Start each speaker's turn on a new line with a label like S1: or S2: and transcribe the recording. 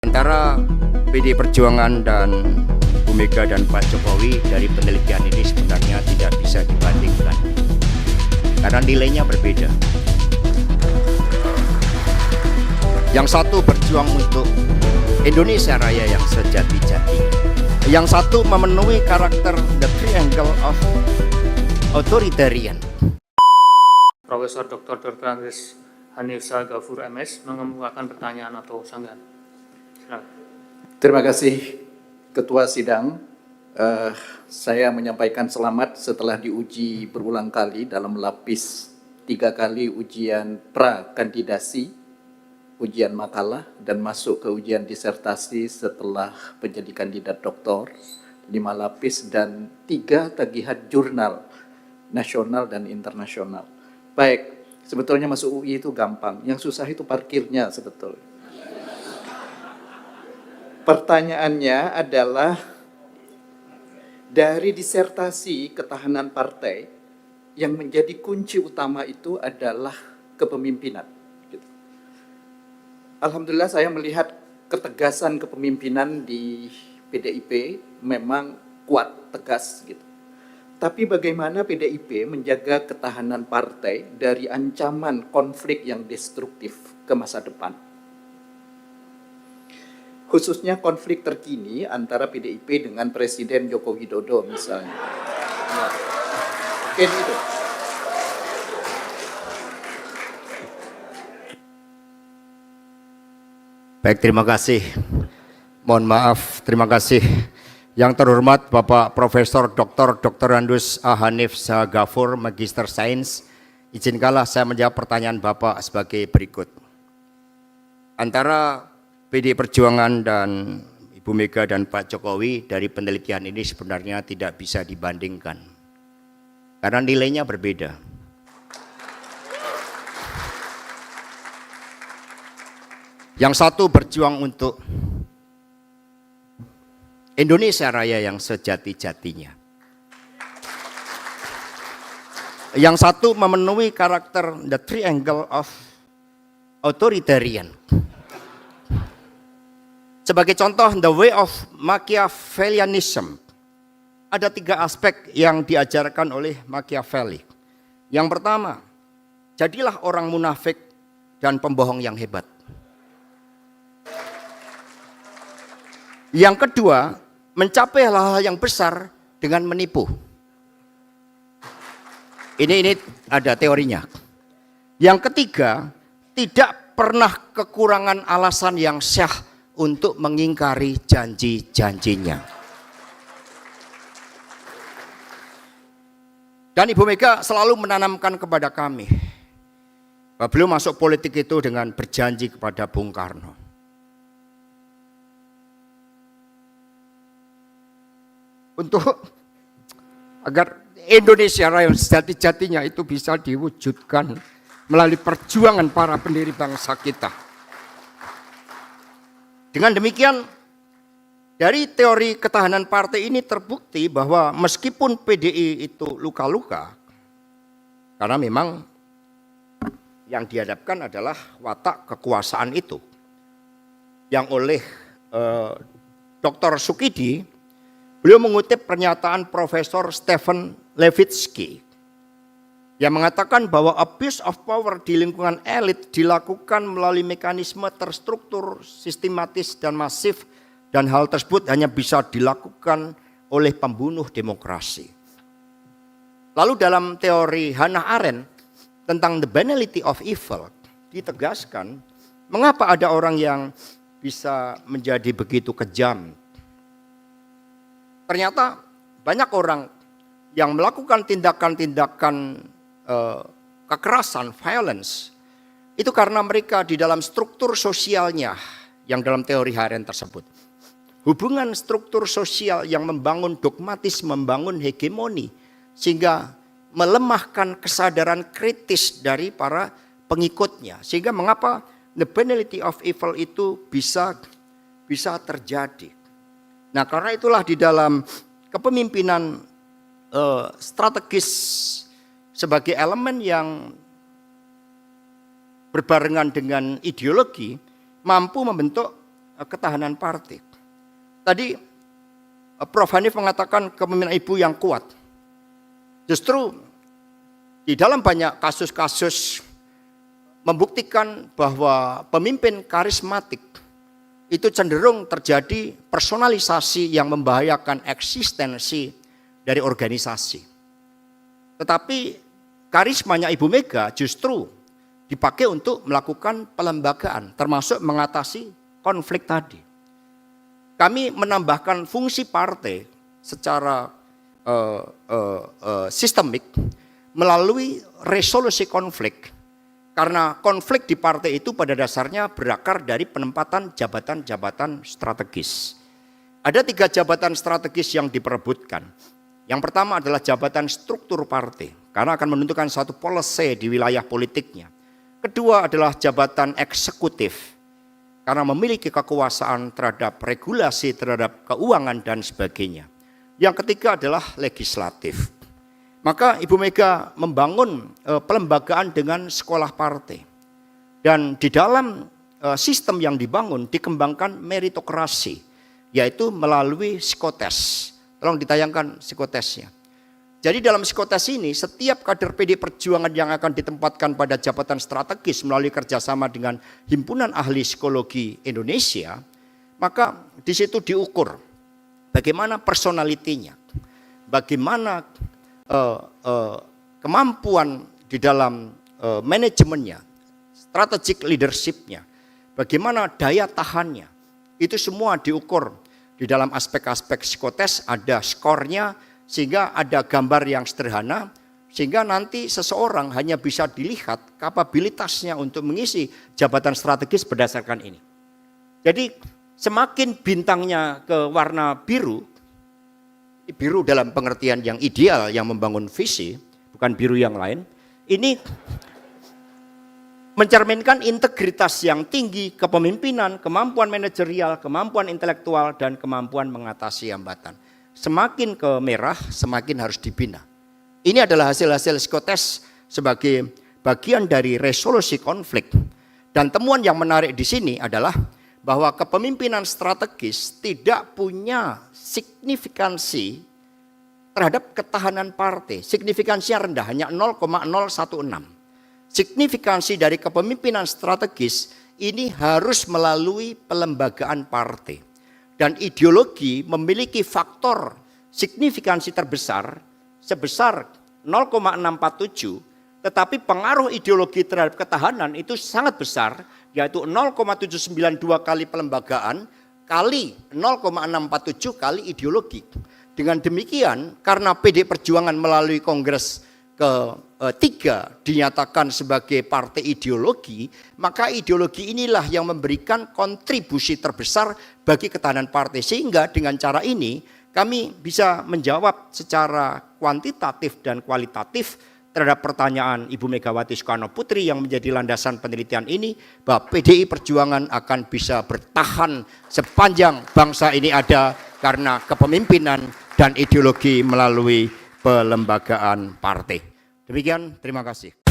S1: Antara PD Perjuangan dan Bu Mega dan Pak Jokowi dari penelitian ini sebenarnya tidak bisa dibandingkan karena nilainya berbeda. Yang satu berjuang untuk Indonesia Raya yang sejati-jatinya. Yang satu memenuhi karakter the triangle of authoritarian.
S2: Profesor Dr. Andes Hanif Ghafur MS mengemukakan pertanyaan atau sanggahan. Silakan.
S3: Terima kasih Ketua Sidang. Saya menyampaikan selamat setelah diuji berulang kali dalam lapis 3 kali ujian pra-kandidasi, ujian makalah, dan masuk ke ujian disertasi setelah menjadi kandidat doktor, 5 lapis, dan 3 tagihan jurnal nasional dan internasional. Baik, sebetulnya masuk UI itu gampang, yang susah itu parkirnya sebetulnya. Pertanyaannya adalah, dari disertasi ketahanan partai, yang menjadi kunci utama itu adalah kepemimpinan. Alhamdulillah saya melihat ketegasan kepemimpinan di PDIP memang kuat, tegas gitu. Tapi bagaimana PDIP menjaga ketahanan partai dari ancaman konflik yang destruktif ke masa depan? Khususnya konflik terkini antara PDIP dengan Presiden Joko Widodo misalnya. Ya. Mungkin itu.
S1: Baik, terima kasih. Mohon maaf, terima kasih. Yang terhormat Bapak Profesor Dr. Andes Hanif Ghafur, Magister Sains. Izinkanlah saya menjawab pertanyaan Bapak sebagai berikut. Antara PD Perjuangan dan Ibu Mega dan Pak Jokowi dari penelitian ini sebenarnya tidak bisa dibandingkan karena nilainya berbeda. Yang satu berjuang untuk Indonesia Raya yang sejati-jatinya. Yang satu memenuhi karakter the triangle of authoritarian. Sebagai contoh, the way of Machiavellianism. Ada 3 aspek yang diajarkan oleh Machiavelli. Yang pertama, jadilah orang munafik dan pembohong yang hebat. Yang kedua, mencapai hal-hal yang besar dengan menipu. Ini ada teorinya. Yang ketiga, tidak pernah kekurangan alasan yang syah untuk mengingkari janji-janjinya. Dan Ibu Mega selalu menanamkan kepada kami bahwa beliau masuk politik itu dengan berjanji kepada Bung Karno. Untuk agar Indonesia Raya sejati-jatinya itu bisa diwujudkan melalui perjuangan para pendiri bangsa kita. Dengan demikian, dari teori ketahanan partai ini terbukti bahwa meskipun PDI itu luka-luka, karena memang yang dihadapkan adalah watak kekuasaan itu, yang oleh Dr. Sukidi, beliau mengutip pernyataan Profesor Stephen Levitsky yang mengatakan bahwa abuse of power di lingkungan elit dilakukan melalui mekanisme terstruktur, sistematis, dan masif, dan hal tersebut hanya bisa dilakukan oleh pembunuh demokrasi. Lalu dalam teori Hannah Arendt tentang the banality of evil ditegaskan mengapa ada orang yang bisa menjadi begitu kejam. Ternyata banyak orang yang melakukan tindakan-tindakan kekerasan, violence, itu karena mereka di dalam struktur sosialnya yang dalam teori Arendt tersebut. Hubungan struktur sosial yang membangun dogmatisme, membangun hegemoni, sehingga melemahkan kesadaran kritis dari para pengikutnya. Sehingga mengapa the banality of evil itu bisa terjadi. Nah, karena itulah di dalam kepemimpinan strategis sebagai elemen yang berbarengan dengan ideologi mampu membentuk ketahanan partai. Tadi Prof. Hanif mengatakan kepemimpinan ibu yang kuat. Justru di dalam banyak kasus-kasus membuktikan bahwa pemimpin karismatik itu cenderung terjadi personalisasi yang membahayakan eksistensi dari organisasi. Tetapi karismanya Ibu Mega justru dipakai untuk melakukan pelembagaan, termasuk mengatasi konflik tadi. Kami menambahkan fungsi partai secara sistemik melalui resolusi konflik. Karena konflik di partai itu pada dasarnya berakar dari penempatan jabatan-jabatan strategis. Ada 3 jabatan strategis yang diperebutkan. Yang pertama adalah jabatan struktur partai, karena akan menentukan satu policy di wilayah politiknya. Kedua adalah jabatan eksekutif, karena memiliki kekuasaan terhadap regulasi, terhadap keuangan dan sebagainya. Yang ketiga adalah legislatif. Maka Ibu Mega membangun pelembagaan dengan sekolah partai. Dan di dalam sistem yang dibangun dikembangkan meritokrasi, yaitu melalui psikotes. Tolong ditayangkan psikotesnya. Jadi dalam psikotes ini setiap kader PD Perjuangan yang akan ditempatkan pada jabatan strategis melalui kerjasama dengan Himpunan Ahli Psikologi Indonesia, maka di situ diukur bagaimana personalitinya, bagaimana kemampuan di dalam manajemennya, strategic leadership-nya, bagaimana daya tahannya, itu semua diukur di dalam aspek-aspek psikotes, ada skornya, sehingga ada gambar yang sederhana, sehingga nanti seseorang hanya bisa dilihat kapabilitasnya untuk mengisi jabatan strategis berdasarkan ini. Jadi semakin bintangnya ke warna biru, biru dalam pengertian yang ideal, yang membangun visi, bukan biru yang lain, ini mencerminkan integritas yang tinggi, kepemimpinan, kemampuan manajerial, kemampuan intelektual, dan kemampuan mengatasi hambatan. Semakin ke merah, semakin harus dibina. Ini adalah hasil-hasil psikotes sebagai bagian dari resolusi konflik. Dan temuan yang menarik di sini adalah bahwa kepemimpinan strategis tidak punya signifikansi terhadap ketahanan partai. Signifikansinya rendah, hanya 0,016. Signifikansi dari kepemimpinan strategis ini harus melalui pelembagaan partai. Dan ideologi memiliki faktor signifikansi terbesar sebesar 0,647, tetapi pengaruh ideologi terhadap ketahanan itu sangat besar, yaitu 0,792 kali pelembagaan kali 0,647 kali ideologi. Dengan demikian, karena PD Perjuangan melalui Kongres ketiga dinyatakan sebagai partai ideologi, maka ideologi inilah yang memberikan kontribusi terbesar bagi ketahanan partai. Sehingga dengan cara ini kami bisa menjawab secara kuantitatif dan kualitatif terhadap pertanyaan Ibu Megawati Soekarno Putri yang menjadi landasan penelitian ini, bahwa PDI Perjuangan akan bisa bertahan sepanjang bangsa ini ada karena kepemimpinan dan ideologi melalui pelembagaan partai. Demikian, terima kasih.